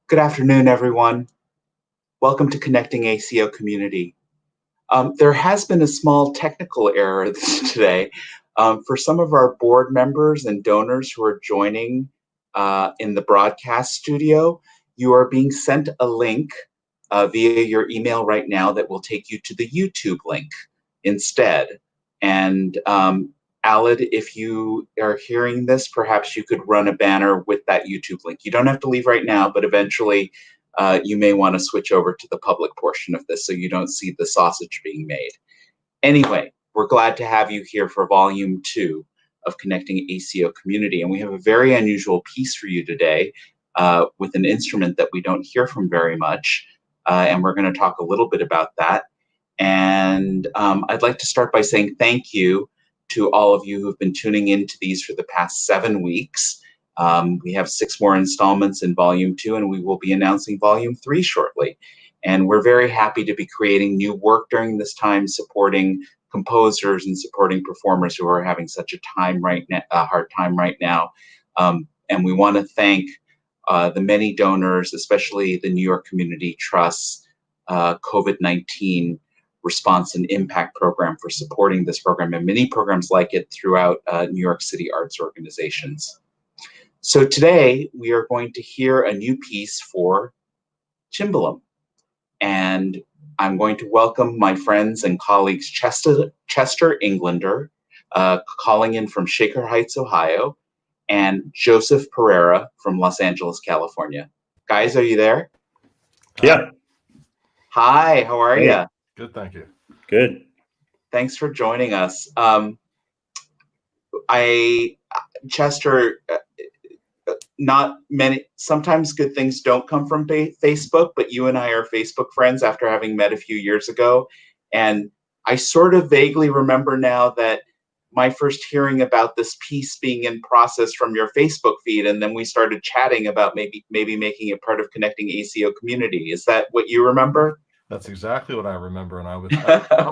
Good afternoon, everyone. Welcome to Connecting ACO Community. There has been a small technical error today. For some of our board members and donors who are joining in the broadcast studio, you are being sent a link via your email right now that will take you to the YouTube link instead. And Alid, if you are hearing this, perhaps you could run a banner with that YouTube link. You don't have to leave right now, but eventually you may want to switch over to the public portion of this so you don't see the sausage being made. Anyway, we're glad to have you here for Volume 2 of Connecting ACO Community. And we have a very unusual piece for you today with an instrument that we don't hear from very much. And we're going to talk a little bit about that. And I'd like to start by saying thank you to all of you who've been tuning into these for the past 7 weeks. We have 6 more installments in Volume 2, and we will be announcing Volume 3 shortly. And we're very happy to be creating new work during this time, supporting composers and supporting performers who are having such a hard time right now. And we want to thank the many donors, especially the New York Community Trust's COVID-19 Response and Impact Program for supporting this program and many programs like it throughout New York City arts organizations. So today we are going to hear a new piece for cimbalom. And I'm going to welcome my friends and colleagues Chester Englander, calling in from Shaker Heights, Ohio, and Joseph Pereira from Los Angeles, California. Guys, are you there? Yeah. Hi, how are you? Good, thank you. Good. Thanks for joining us. Chester, sometimes good things don't come from Facebook, but you and I are Facebook friends after having met a few years ago. And I sort of vaguely remember now that my first hearing about this piece being in process from your Facebook feed, and then we started chatting about maybe making it part of Connecting ACO Community. Is that what you remember? That's exactly what I remember, and I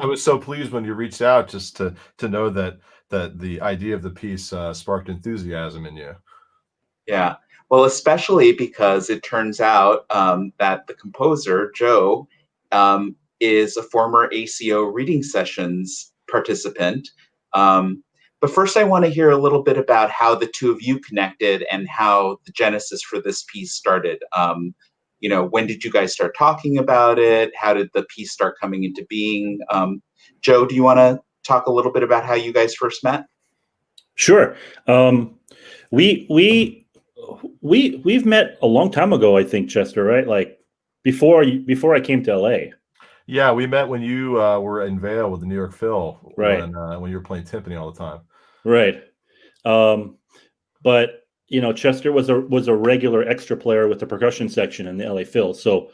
was so pleased when you reached out just to know that the idea of the piece sparked enthusiasm in you. Yeah, well, especially because it turns out that the composer, Joe, is a former ACO reading sessions participant. But first, I want to hear a little bit about how the two of you connected and how the genesis for this piece started. When did you guys start talking about it? How did the piece start coming into being? Joe, do you want to talk a little bit about how you guys first met? Sure. We've met a long time ago, I think, Chester, right? Like before I came to LA. Yeah, we met when you were in Vail with the New York Phil, right? When you were playing timpani all the time, right? But Chester was a regular extra player with the percussion section in the LA Phil, so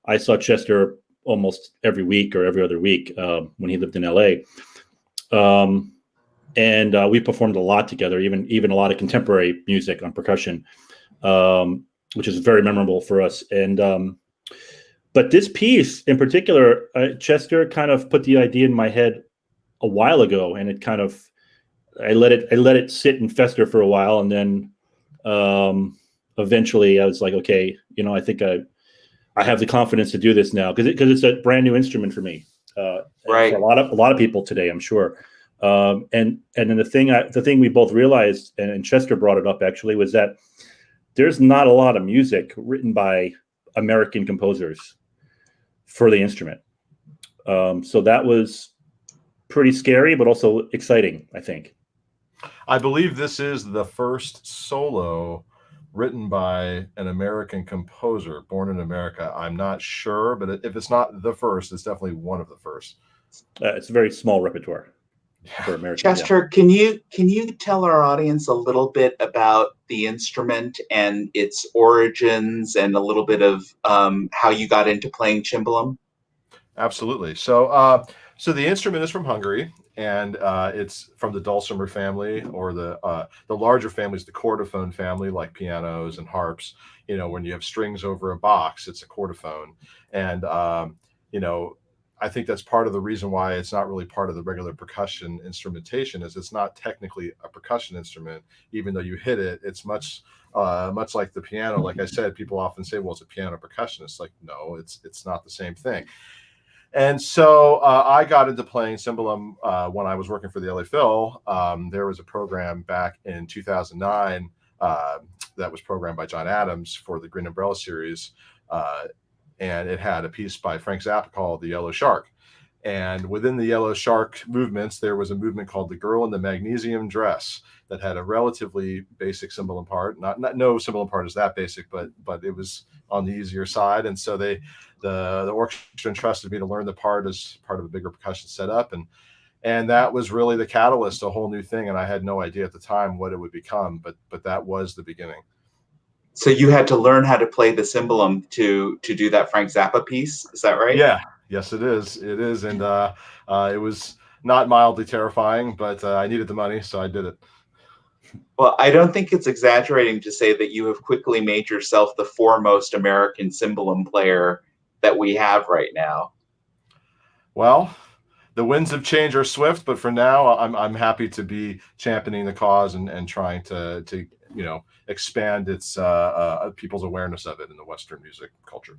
I saw Chester almost every week or every other week when he lived in LA. And we performed a lot together, even a lot of contemporary music on percussion, which is very memorable for us. And but this piece in particular, Chester kind of put the idea in my head a while ago, and it kind of I let it sit and fester for a while, and then eventually I was like, okay, I think I have the confidence to do this now because it's a brand new instrument for me, right? For a lot of people today, I'm sure. And then the thing we both realized, and Chester brought it up actually, was that there's not a lot of music written by American composers for the instrument. So that was pretty scary, but also exciting, I think. I believe this is the first solo written by an American composer born in America. I'm not sure, but if it's not the first, it's definitely one of the first. It's a very small repertoire for America. Chester, can you tell our audience a little bit about the instrument and its origins and a little bit of how you got into playing cimbalom? Absolutely. So the instrument is from Hungary, and it's from the dulcimer family, or the larger families, the chordophone family, like pianos and harps. When you have strings over a box, it's a chordophone, and I think that's part of the reason why it's not really part of the regular percussion instrumentation, is it's not technically a percussion instrument. Even though you hit it, it's much much like the piano. Like I said, people often say, well, it's a piano percussionist. Like, no, it's not the same thing. And so I got into playing cimbalom when I was working for the LA Phil. There was a program back in 2009 that was programmed by John Adams for the Green Umbrella series. And it had a piece by Frank Zappa called The Yellow Shark. And within the Yellow Shark movements, there was a movement called The Girl in the Magnesium Dress that had a relatively basic cimbalom part. Not no cimbalom part is that basic, but it was on the easier side. And so the orchestra entrusted me to learn the part as part of a bigger percussion setup. And that was really the catalyst, a whole new thing. And I had no idea at the time what it would become, but that was the beginning. So you had to learn how to play the cimbalom to do that Frank Zappa piece. Is that right? Yeah. Yes, it is. It is. And it was not mildly terrifying, but I needed the money, so I did it. Well, I don't think it's exaggerating to say that you have quickly made yourself the foremost American cimbalom player that we have right now. Well, the winds of change are swift, but for now, I'm happy to be championing the cause and trying to expand its people's awareness of it in the Western music culture.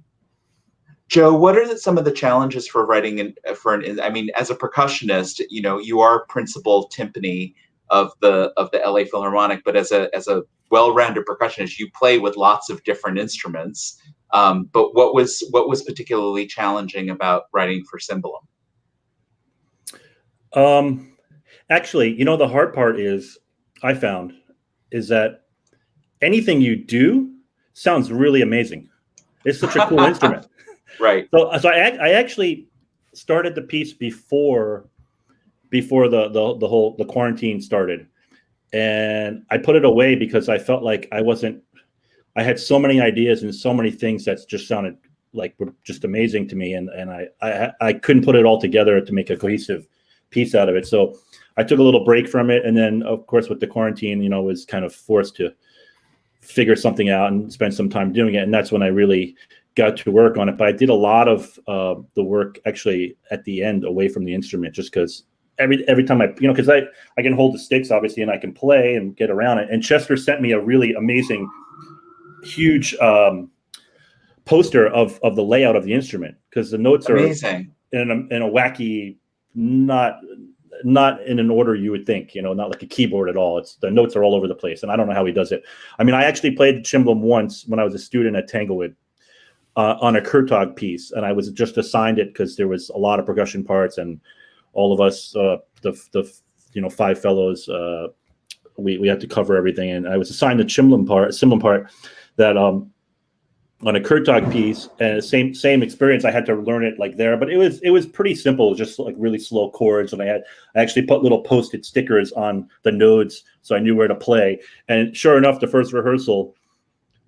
Joe, what are some of the challenges for writing I mean, as a percussionist, you are principal timpani of the LA Philharmonic, but as a well-rounded percussionist, you play with lots of different instruments. But what was particularly challenging about writing for cimbalom? Actually, the hard part I found is that anything you do sounds really amazing. It's such a cool instrument. Right. So I actually started the piece before the quarantine started, and I put it away because I felt like I had so many ideas and so many things that just sounded like were just amazing to me, and I couldn't put it all together to make a cohesive piece out of it. So I took a little break from it, and then of course with the quarantine, was kind of forced to figure something out and spend some time doing it, and that's when I really got to work on it. But I did a lot of the work actually at the end away from the instrument, just because every time because I can hold the sticks obviously, and I can play and get around it. And Chester sent me a really amazing, huge poster of the layout of the instrument, because the notes amazing. Are in a wacky, not in an order you would think, not like a keyboard at all. The notes are all over the place, and I don't know how he does it. I mean, I actually played the cimbalom once when I was a student at Tanglewood on a Kurtog piece, and I was just assigned it because there was a lot of percussion parts, and all of us, the 5 fellows, we had to cover everything, and I was assigned the cimbalom part that on a Kurtog piece, and same experience. I had to learn it like there, but it was pretty simple, just like really slow chords, and I actually put little Post-it stickers on the nodes so I knew where to play. And sure enough, the first rehearsal,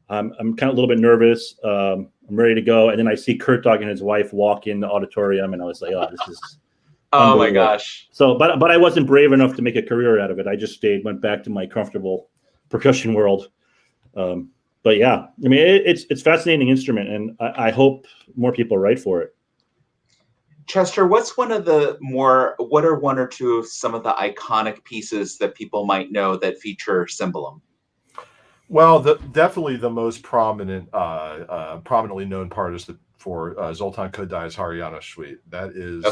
I'm kind of a little bit nervous. I'm ready to go, and then I see Kurtog and his wife walk in the auditorium, and I was like, "Oh, this is." Oh my gosh! So, but I wasn't brave enough to make a career out of it. I just went back to my comfortable percussion world. But yeah, I mean, it's a fascinating instrument, and I hope more people write for it. Chester, what are one or two of some of the iconic pieces that people might know that feature cimbalom? Well, definitely the most prominently known part is for Zoltán Kodály's Haryana Suite. That is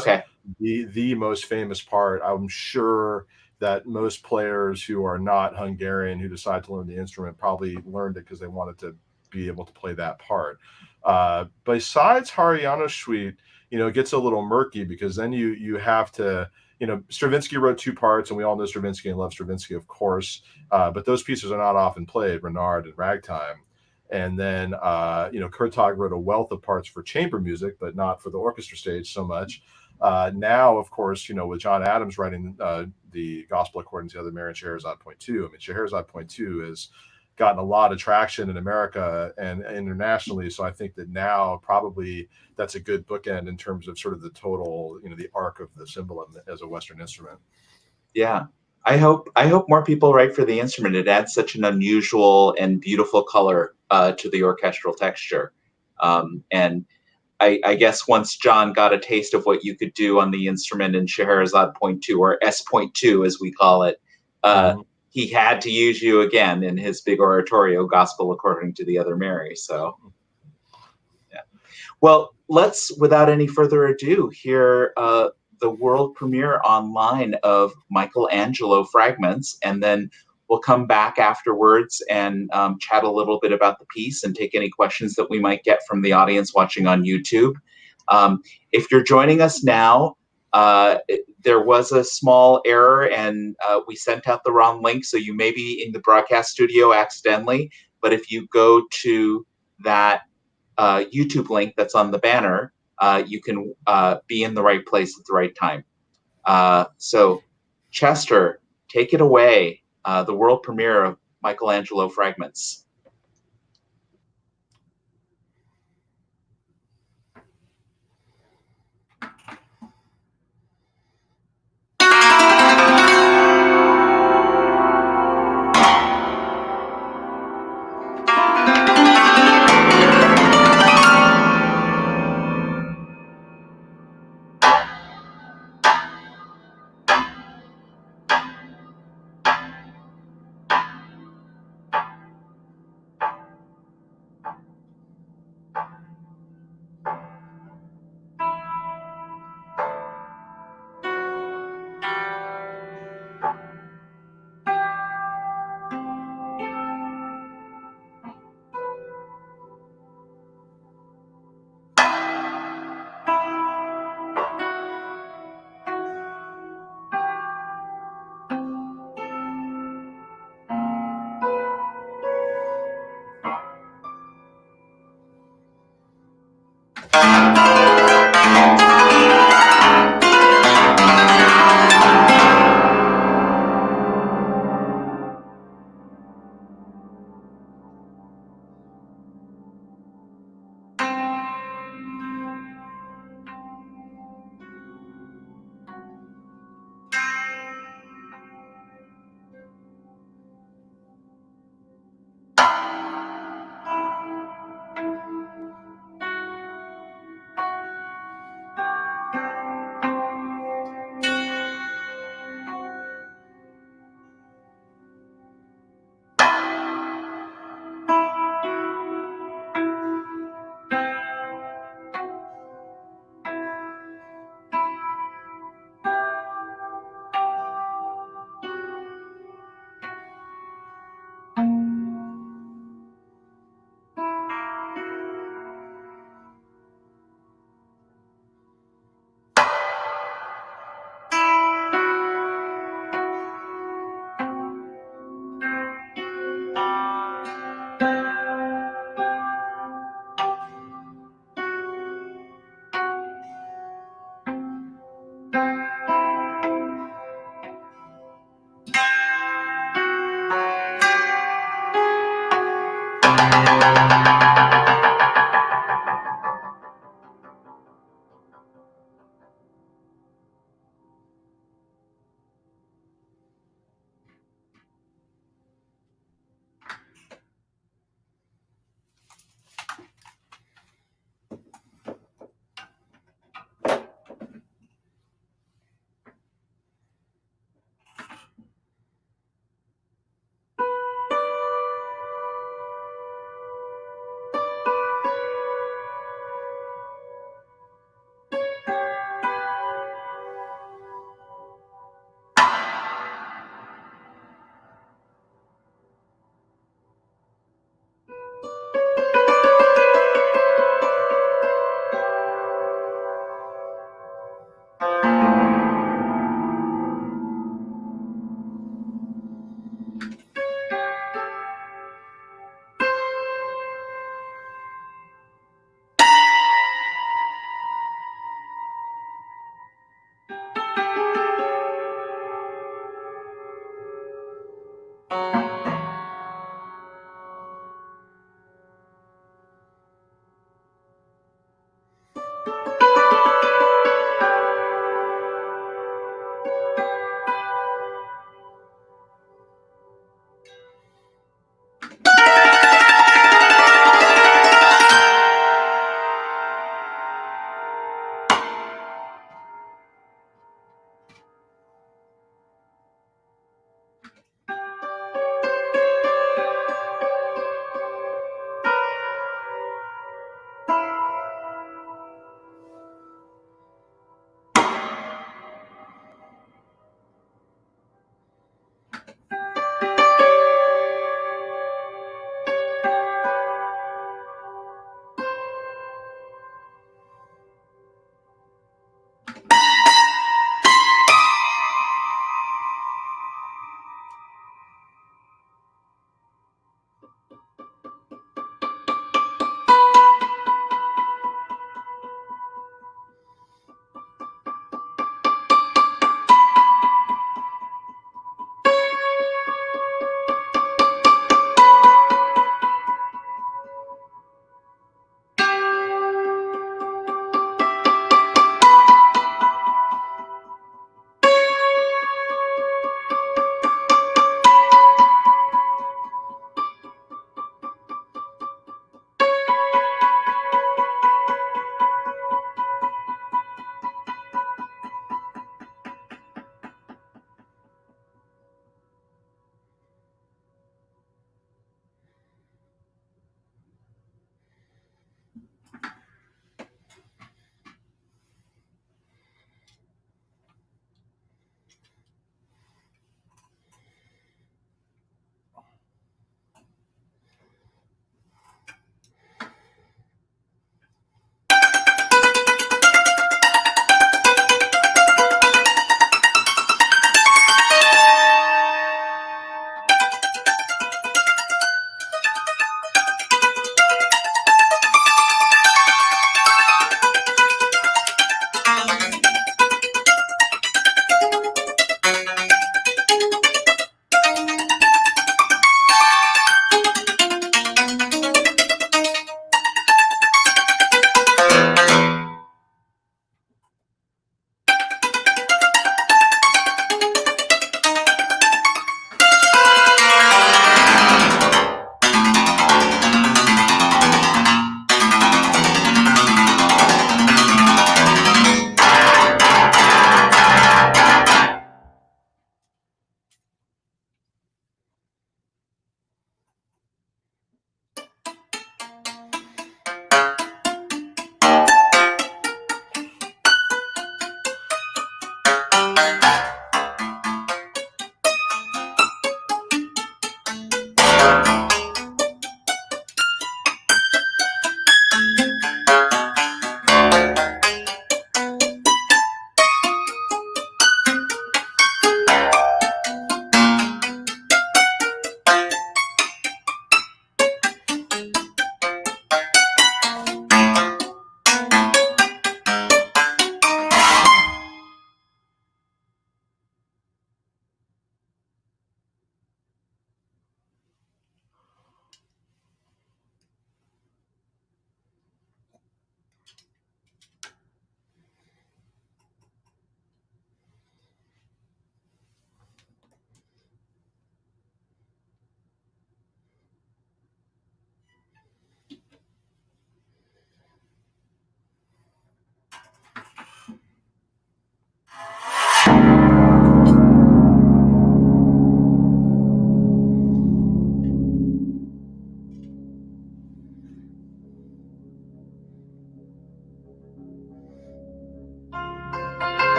the most famous part. I'm sure that most players who are not Hungarian who decide to learn the instrument probably learned it because they wanted to be able to play that part. Besides Haryana Suite, it gets a little murky, because then you have to. Stravinsky wrote 2 parts, and we all know Stravinsky and love Stravinsky, of course. But those pieces are not often played, Renard and Ragtime. And then, Kurtog wrote a wealth of parts for chamber music, but not for the orchestra stage so much. Now, of course, with John Adams writing the Gospel According to the Other Mary and Scheherazade Point 2, I mean, Scheherazade Point 2 has gotten a lot of traction in America and internationally. So I think that now probably that's a good bookend in terms of sort of the total, the arc of the cimbalom as a Western instrument. Yeah. I hope more people write for the instrument. It adds such an unusual and beautiful color to the orchestral texture. And I guess once John got a taste of what you could do on the instrument in Scheherazade Point 2, or S.2 as we call it, he had to use you again in his big oratorio, Gospel According to the Other Mary. So, yeah. Well, let's, without any further ado, hear the world premiere online of Michelangelo Fragments, and then we'll come back afterwards and chat a little bit about the piece and take any questions that we might get from the audience watching on YouTube. If you're joining us now, there was a small error and we sent out the wrong link, so you may be in the broadcast studio accidentally, but if you go to that YouTube link that's on the banner, you can be in the right place at the right time. So Chester, take it away, the world premiere of Michelangelo Fragments.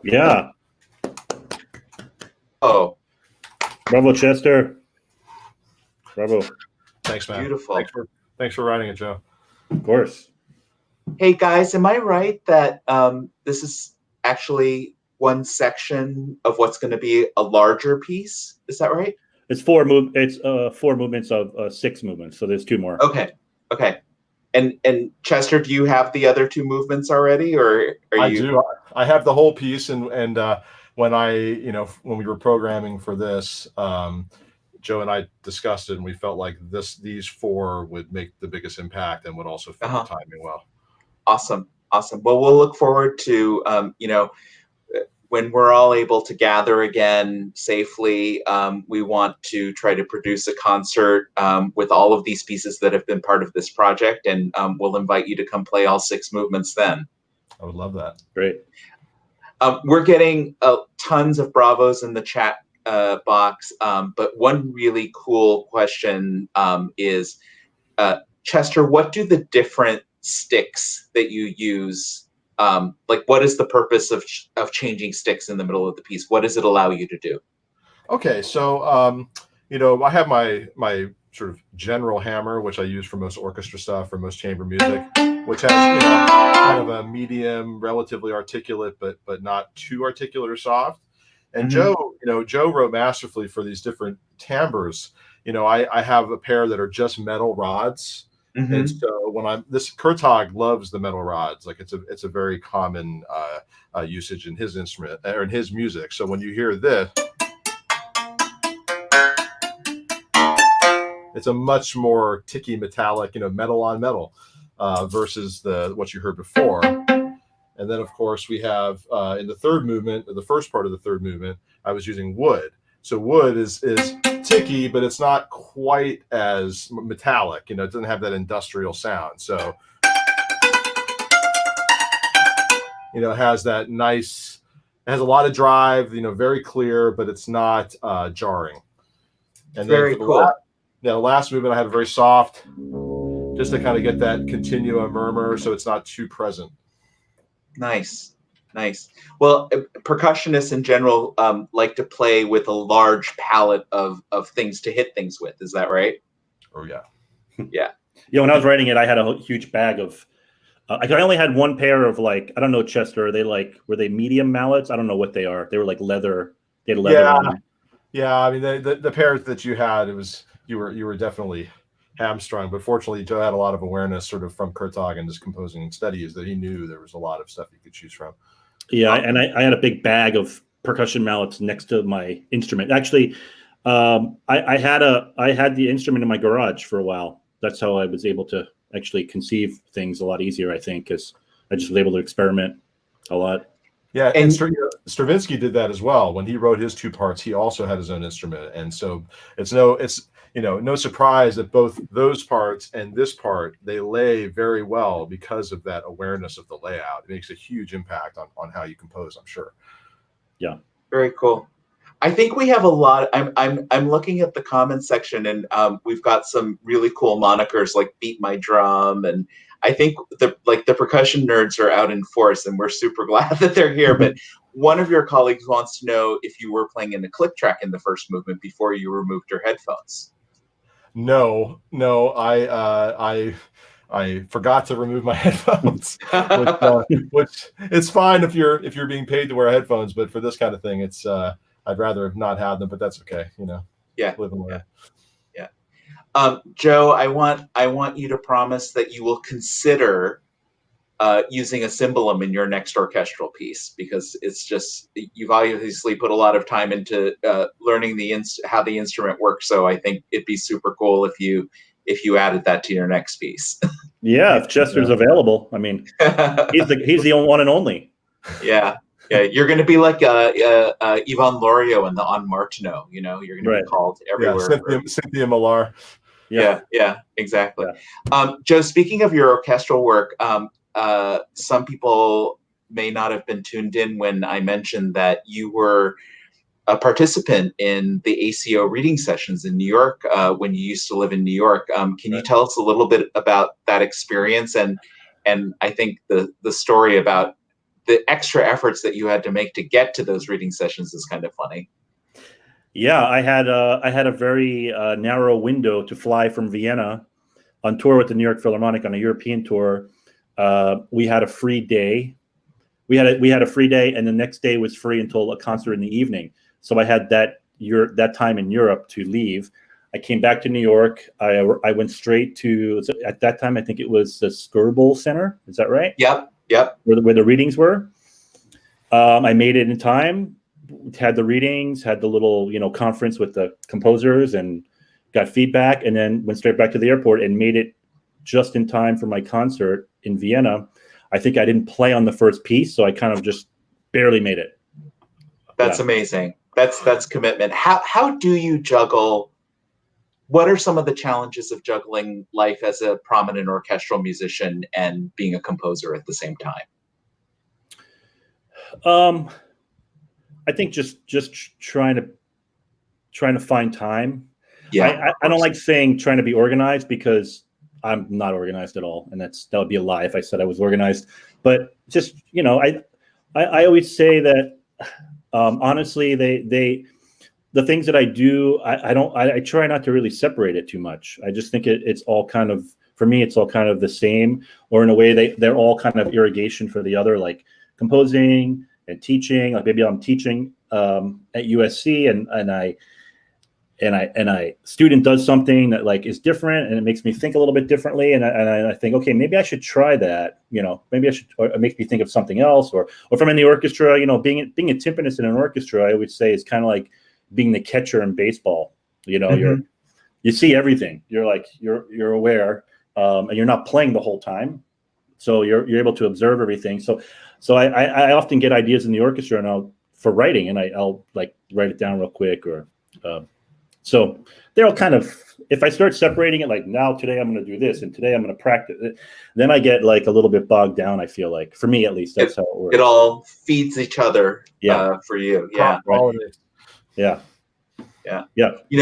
Yeah. Oh, Bravo, Chester. Bravo. Thanks, man. beautiful. Thanks for writing it, Joe. Of course. Hey guys, am I right that this is actually one section of what's going to be a larger piece? Is that right? It's four movements of 6 movements, so there's 2 more. Okay. Okay. And Chester, do you have the other 2 movements already, or are I you? do. I have the whole piece, and when when we were programming for this, Joe and I discussed it, and we felt like these 4 would make the biggest impact and would also fit the timing well. Awesome. Awesome. Well, we'll look forward to when we're all able to gather again safely. We want to try to produce a concert with all of these pieces that have been part of this project, and we'll invite you to come play all 6 movements then. I would love that. Great. We're getting tons of bravos in the chat box, but one really cool question is, Chester, what do the different sticks that you use, like what is the purpose of changing sticks in the middle of the piece? What does it allow you to do? Okay, so I have my sort of general hammer, which I use for most orchestra stuff, for most chamber music, which has kind of a medium, relatively articulate, but not too articulate or soft. And Joe wrote masterfully for these different timbres. I have a pair that are just metal rods. And so this Kurtag loves the metal rods. Like it's a very common usage in his instrument or in his music. So when you hear this, it's a much more ticky metallic, metal on metal versus what you heard before. And then of course we have in the third movement, or the first part of the third movement, I was using wood. So wood is ticky, but it's not quite as metallic. It doesn't have that industrial sound. So, it has that nice, it has a lot of drive, very clear, but it's not jarring. And very then cool. The last movement, I have a very soft, just to kind of get that continua murmur, so it's not too present. Nice. Nice. Well, percussionists in general like to play with a large palette of things to hit things with. Is that right? Oh, yeah. Yeah. When I was writing it, I had a huge bag of, I only had one pair of I don't know, Chester, were they medium mallets? I don't know what they are. They were like leather. They had leather on them. Yeah. I mean, the pairs that you had, you were definitely hamstrung, but fortunately Joe had a lot of awareness sort of from Kurtag and his composing studies that he knew there was a lot of stuff you could choose from. Yeah, and I had a big bag of percussion mallets next to my instrument. Actually, I had the instrument in my garage for a while. That's how I was able to actually conceive things a lot easier, I think, because I just was able to experiment a lot. Yeah, and Stravinsky did that as well. When he wrote his 2 parts, he also had his own instrument, and so it's no surprise that both those parts and this part, they lay very well because of that awareness of the layout. It makes a huge impact on how you compose, I'm sure. Yeah. Very cool. I think we have a lot. I'm looking at the comments section, and we've got some really cool monikers like "Beat My Drum," and I think the percussion nerds are out in force, and we're super glad that they're here. But one of your colleagues wants to know if you were playing in the click track in the first movement before you removed your headphones. No, I forgot to remove my headphones, which it's fine if you're being paid to wear headphones, but for this kind of thing, it's I'd rather not have them, but that's okay, Yeah. Live and learn. Yeah. Joe, I want you to promise that you will consider using a cimbalom in your next orchestral piece, because it's just, you've obviously put a lot of time into learning how the instrument works. So I think it'd be super cool if you added that to your next piece. Yeah, if Chester's available. I mean, he's the one and only. Yeah. Yeah, you're going to be like Yvonne Loriot in the On Martineau. You're going to be called everywhere. Yeah, Cynthia Millar. Yeah, exactly. Yeah. Joe, speaking of your orchestral work, some people may not have been tuned in when I mentioned that you were a participant in the ACO reading sessions in New York when you used to live in New York. Can you tell us a little bit about that experience and I think the story about the extra efforts that you had to make to get to those reading sessions is kind of funny. Yeah, I had a very narrow window to fly from Vienna on tour with the New York Philharmonic on a European tour. We had a free day. We had a free day, and the next day was free until a concert in the evening. So I had that time in Europe to leave. I came back to New York. I went straight to, at that time I think it was the Skirbel Center. Is that right? Yep. Where the readings were. I made it in time. Had the readings, had the little conference with the composers, and got feedback, and then went straight back to the airport and made it just in time for my concert in Vienna. I think I didn't play on the first piece, so I kind of just barely made it. That's amazing. That's commitment. How do you juggle? What are some of the challenges of juggling life as a prominent orchestral musician and being a composer at the same time? I think just trying to find time. Yeah, I don't like saying trying to be organized, because I'm not organized at all, and that would be a lie if I said I was organized. But just I always say that honestly, the things that I do, I try not to really separate it too much. I just think it's all kind of, for me, it's all kind of the same, or in a way they're all kind of irrigation for the other, like composing and teaching. Like maybe I'm teaching at USC, and I student does something that like is different, and it makes me think a little bit differently, and I think, okay, maybe I should try that. Maybe I should, or it makes me think of something else. Or if I'm in the orchestra, being a timpanist in an orchestra, I would say is kind of like being the catcher in baseball. You see everything. You're aware, and you're not playing the whole time, so you're able to observe everything. So I often get ideas in the orchestra, and for writing, and I'll like write it down real quick, or so they're all kind of, if I start separating it, like now today I'm going to do this, and today I'm going to practice it, then I get like a little bit bogged down. I feel like, for me at least, that's how it works. It all feeds each other. For you. Yeah. Right. Yeah.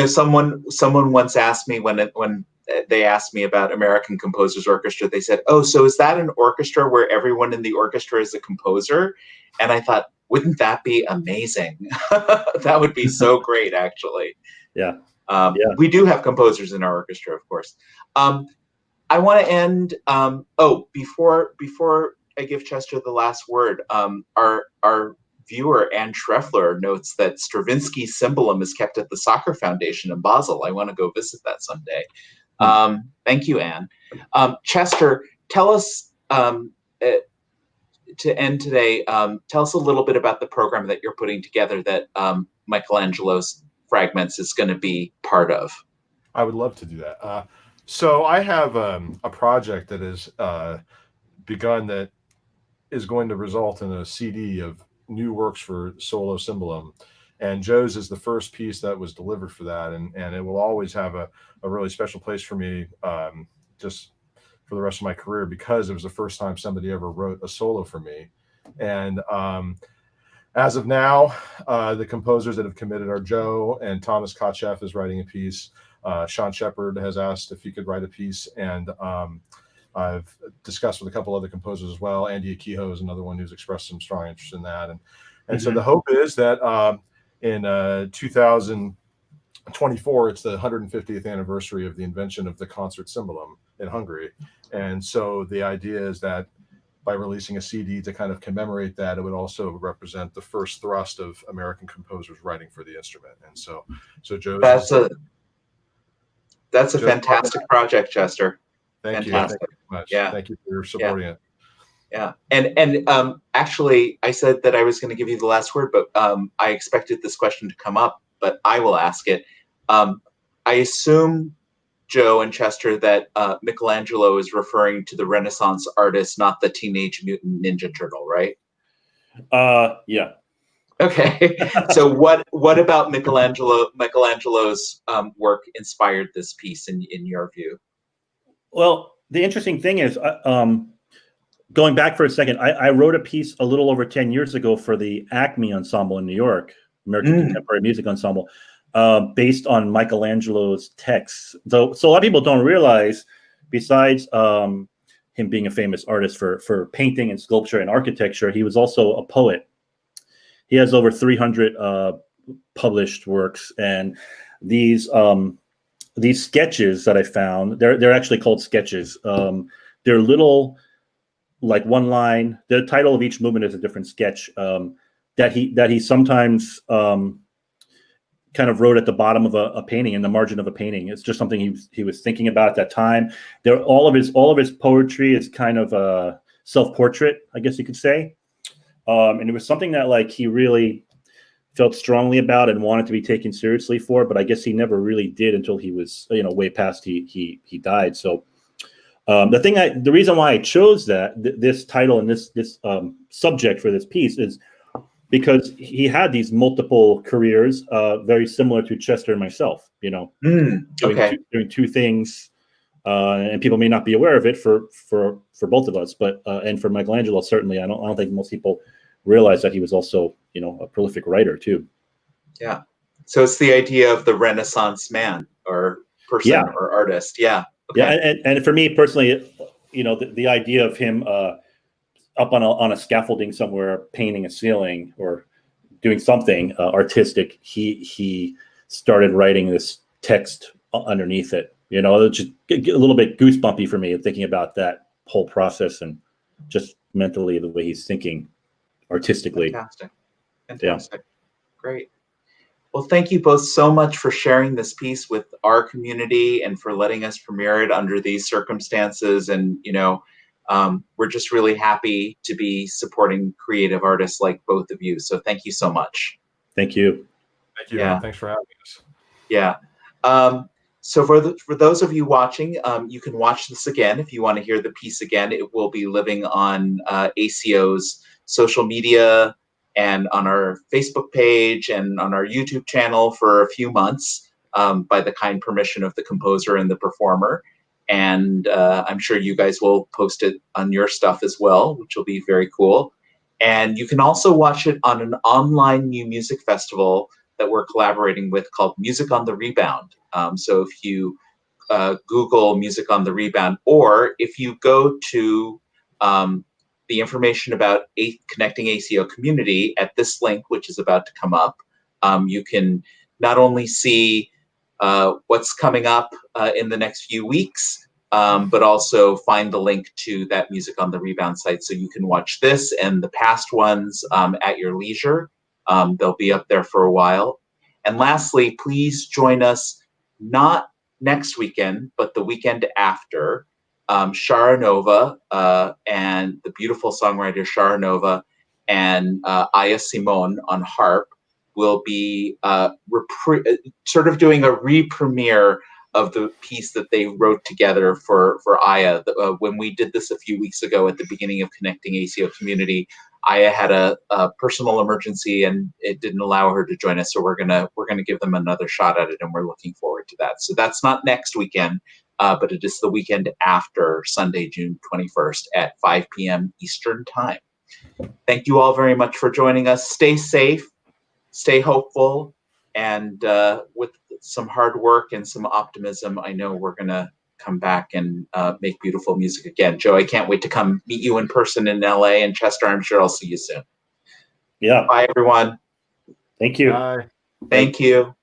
Someone once asked me when they asked me about American Composers Orchestra, they said, "Oh, so is that an orchestra where everyone in the orchestra is a composer?" And I thought, wouldn't that be amazing? That would be so great, actually. Yeah. We do have composers in our orchestra, of course. I want to end. Before I give Chester the last word, our viewer Anne Schreffler notes that Stravinsky's cimbalom is kept at the Soccer Foundation in Basel. I want to go visit that someday. Thank you, Anne. Chester, tell us, to end today, tell us a little bit about the program that you're putting together that Michelangelo's Fragments is going to be part of. I would love to do that. So I have a project that is begun that is going to result in a CD of new works for solo cimbalom. And Joe's is the first piece that was delivered for that. And it will always have a really special place for me, just for the rest of my career, because it was the first time somebody ever wrote a solo for me. And as of now, the composers that have committed are Joe and Thomas Kotcheff is writing a piece. Sean Shepard has asked if he could write a piece, and I've discussed with a couple other composers as well. Andy Akiho is another one who's expressed some strong interest in that. And so the hope is that in 2024, it's the 150th anniversary of the invention of the concert cimbalom in Hungary. And so the idea is that by releasing a CD to kind of commemorate that, it would also represent the first thrust of American composers writing for the instrument. And so Joe, that's a fantastic project, Chester. Thank fantastic. You. Thank you very much. Yeah. Thank you for supporting it. Yeah. And actually, I said that I was going to give you the last word, but I expected this question to come up, but I will ask it. I assume, Joe and Chester, that Michelangelo is referring to the Renaissance artist, not the Teenage Mutant Ninja Turtle, right? Yeah. Okay. So what about Michelangelo's work inspired this piece in your view? Well, the interesting thing is, going back for a second, I wrote a piece a little over 10 years ago for the Acme Ensemble in New York, American Contemporary Music Ensemble, based on Michelangelo's texts. So a lot of people don't realize, besides him being a famous artist for painting and sculpture and architecture, he was also a poet. He has over 300 published works, and these sketches that I found, they're actually called sketches. They're little, like one line. The title of each movement is a different sketch that he sometimes kind of wrote at the bottom of a painting, in the margin of a painting. It's just something he was thinking about at that time. All of his poetry is kind of a self-portrait, I guess you could say. And it was something that like he really felt strongly about and wanted to be taken seriously for, but I guess he never really did until he was, way past he died. So the reason why I chose this title and this subject for this piece is because he had these multiple careers, very similar to Chester and myself, doing two things, and people may not be aware of it for both of us, but and for Michelangelo, certainly, I don't think most people realize that he was also, a prolific writer too. Yeah. So it's the idea of the Renaissance man or person or artist. Yeah. Okay. Yeah. And for me personally, the idea of him up on a scaffolding somewhere, painting a ceiling or doing something artistic, he started writing this text underneath it. It's just a little bit goosebumpy for me thinking about that whole process and just mentally the way he's thinking artistically. Fantastic. Great. Well, thank you both so much for sharing this piece with our community and for letting us premiere it under these circumstances. And, we're just really happy to be supporting creative artists like both of you. So thank you so much. Thank you. Thank you. Yeah. Thanks for having us. Yeah. So for those of you watching, you can watch this again. If you want to hear the piece again, it will be living on ACO's social media and on our Facebook page and on our YouTube channel for a few months by the kind permission of the composer and the performer. And I'm sure you guys will post it on your stuff as well, which will be very cool. And you can also watch it on an online new music festival that we're collaborating with called Music on the Rebound. So if you Google Music on the Rebound, or if you go to the information about Connecting ACO Community at this link, which is about to come up, you can not only see what's coming up in the next few weeks, but also find the link to that Music on the Rebound site so you can watch this and the past ones at your leisure. They'll be up there for a while. And lastly, please join us not next weekend, but the weekend after. Shara Nova and the beautiful songwriter Shara Nova and Aya Simon on harp will be sort of doing a re-premiere of the piece that they wrote together for Aya. When we did this a few weeks ago at the beginning of Connecting ACO Community, Aya had a personal emergency and it didn't allow her to join us. So we're gonna give them another shot at it, and we're looking forward to that. So that's not next weekend, but it is the weekend after Sunday, June 21st at 5 p.m. Eastern Time. Thank you all very much for joining us. Stay safe, stay hopeful, and with some hard work and some optimism, I know we're gonna come back and make beautiful music again. Joe, I can't wait to come meet you in person in LA, and Chester, I'm sure I'll see you soon. Yeah. Bye, everyone. Thank you. Bye. Thank you.